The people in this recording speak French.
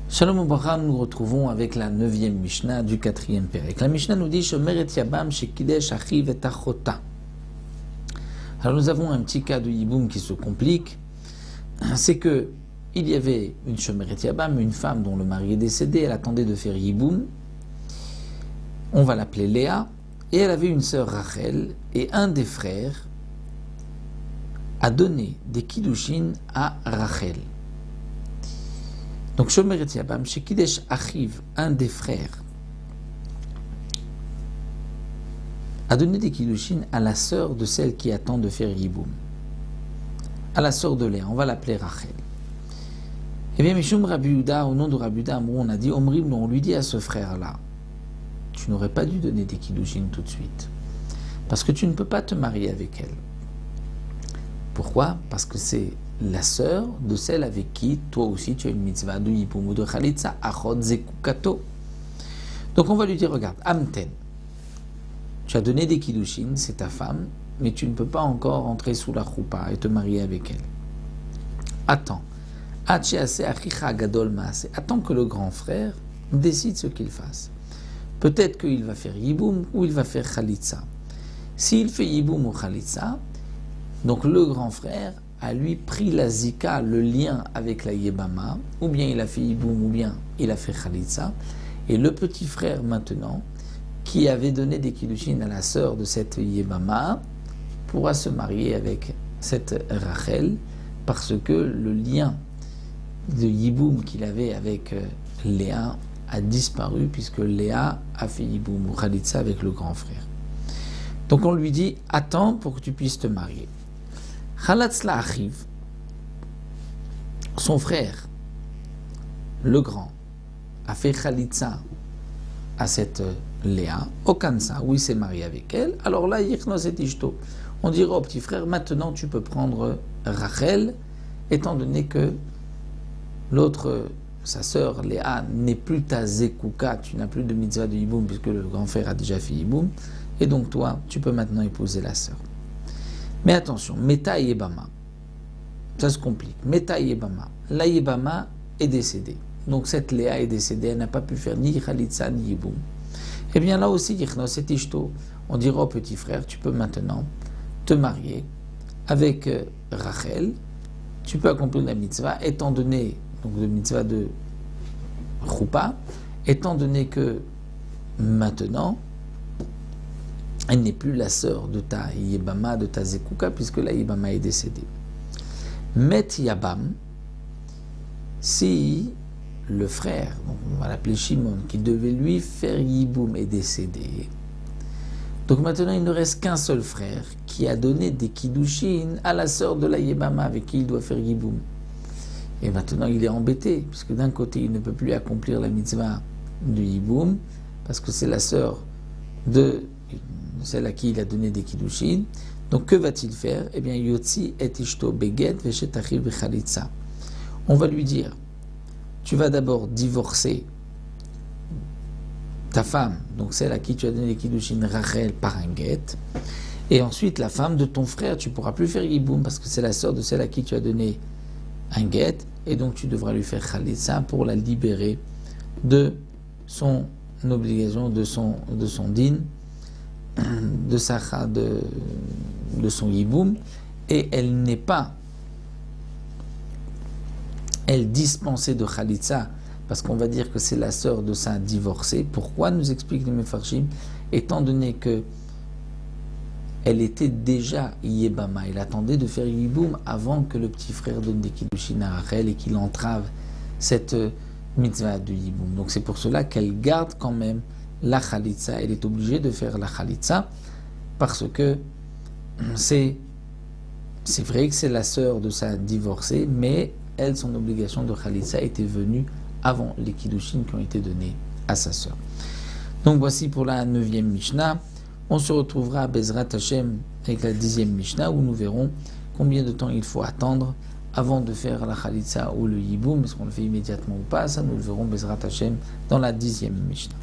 Shalom Ubracha, nous nous retrouvons avec la 9e Mishnah du 4e Pérec. La Mishnah nous dit Shomer et Yabam shekidesh achiv et achota. Alors nous avons un petit cas de Yiboum qui se complique. C'est que il y avait une Shomer et Yabam, une femme dont le mari est décédé, elle attendait de faire Yiboum. On va l'appeler Léa. Et elle avait une sœur Rachel, et un des frères a donné des kiddushin à Rachel. Donc, Shomer et Yabam, chez Kidesh Achiv, un des frères, a donné des kiddushin à la sœur de celle qui attend de faire Yiboum. À la sœur de Léa, on va l'appeler Rachel. Eh bien, Mishum Rabbi Yehuda, au nom de Rabbi Yehuda, on a dit, Omrim, on lui dit à ce frère-là, tu n'aurais pas dû donner des kiddushin tout de suite, parce que tu ne peux pas te marier avec elle. Pourquoi ? Parce que c'est la sœur de celle avec qui toi aussi tu as une mitzvah de Yiboum ou de Chalitza, Achot Zekukato. Donc on va lui dire, regarde, Amten, tu as donné des kiddushin, c'est ta femme, mais tu ne peux pas encore entrer sous la choupa et te marier avec elle. Attends. Attends que le grand frère décide ce qu'il fasse. Peut-être qu'il va faire Yiboum ou il va faire Chalitza. S'il fait Yiboum ou Chalitza, donc le grand frère a lui pris la zika, le lien avec la Yebama, ou bien il a fait Yiboum, ou bien il a fait Chalitza, et le petit frère maintenant, qui avait donné des kiddushin à la sœur de cette Yebama, pourra se marier avec cette Rachel, parce que le lien de Yiboum qu'il avait avec Léa a disparu, puisque Léa a fait Yiboum ou Chalitza avec le grand frère. Donc on lui dit, attends pour que tu puisses te marier. Chalatzla Achiv, son frère, le grand, a fait Chalitza à cette Léa, Okansa, où il s'est marié avec elle. Alors là, Yichnos et Ishto, on dira au petit frère, maintenant tu peux prendre Rachel, étant donné que l'autre, sa sœur Léa, n'est plus ta Zekuka, tu n'as plus de mitzvah de Yiboum, puisque le grand frère a déjà fait Yiboum, et donc toi, tu peux maintenant épouser la sœur. Mais attention, Meta Yebama, ça se complique. Meta Yebama, la Yebama est décédée. Donc cette Léa est décédée, elle n'a pas pu faire ni Chalitza ni Yiboum. Eh bien là aussi, Yichnos et Ishto, on dira au petit frère, tu peux maintenant te marier avec Rachel, tu peux accomplir la mitzvah, étant donné, donc le mitzvah de Choupa, étant donné que maintenant, elle n'est plus la sœur de ta Yebama, de ta Zekuka, puisque la Yebama est décédée. Met Yabam, si le frère, donc on va l'appeler Shimon, qui devait lui faire Yiboum est décédé, donc maintenant il ne reste qu'un seul frère qui a donné des kiddushin à la sœur de la Yebama avec qui il doit faire Yiboum. Et maintenant il est embêté, puisque d'un côté il ne peut plus accomplir la mitzvah de Yiboum, parce que c'est la sœur de celle à qui il a donné des kiddushin. Donc que va-t-il faire ? Eh bien, Yotzi et Ishto Beget Veshet Achiv Bechalitza. On va lui dire, tu vas d'abord divorcer ta femme, donc celle à qui tu as donné des kiddushin, Rachel, par un get, et ensuite la femme de ton frère, tu ne pourras plus faire Yiboum, parce que c'est la sœur de celle à qui tu as donné un get, et donc tu devras lui faire Chalitza pour la libérer de son obligation, de son din, de son Yiboum, et elle n'est pas dispensée de Chalitza, parce qu'on va dire que c'est la sœur de sa divorcée. Pourquoi, nous explique les Mefarshim, étant donné que elle était déjà Yebama, elle attendait de faire Yiboum avant que le petit frère donne des kiddushin à Rachel et qu'il entrave cette mitzvah de Yiboum. Donc c'est pour cela qu'elle garde quand même la Chalitza, elle est obligée de faire la Chalitza, parce que c'est vrai que c'est la sœur de sa divorcée, mais elle, son obligation de Chalitza était venue avant les kiddushin qui ont été donnés à sa sœur. Donc voici pour la 9e Mishnah. On se retrouvera à Bezrat Hashem avec la 10e Mishnah, où nous verrons combien de temps il faut attendre avant de faire la Chalitza ou le Yiboum, est-ce qu'on le fait immédiatement ou pas, ça nous le verrons Bezrat Hashem dans la 10e Mishnah.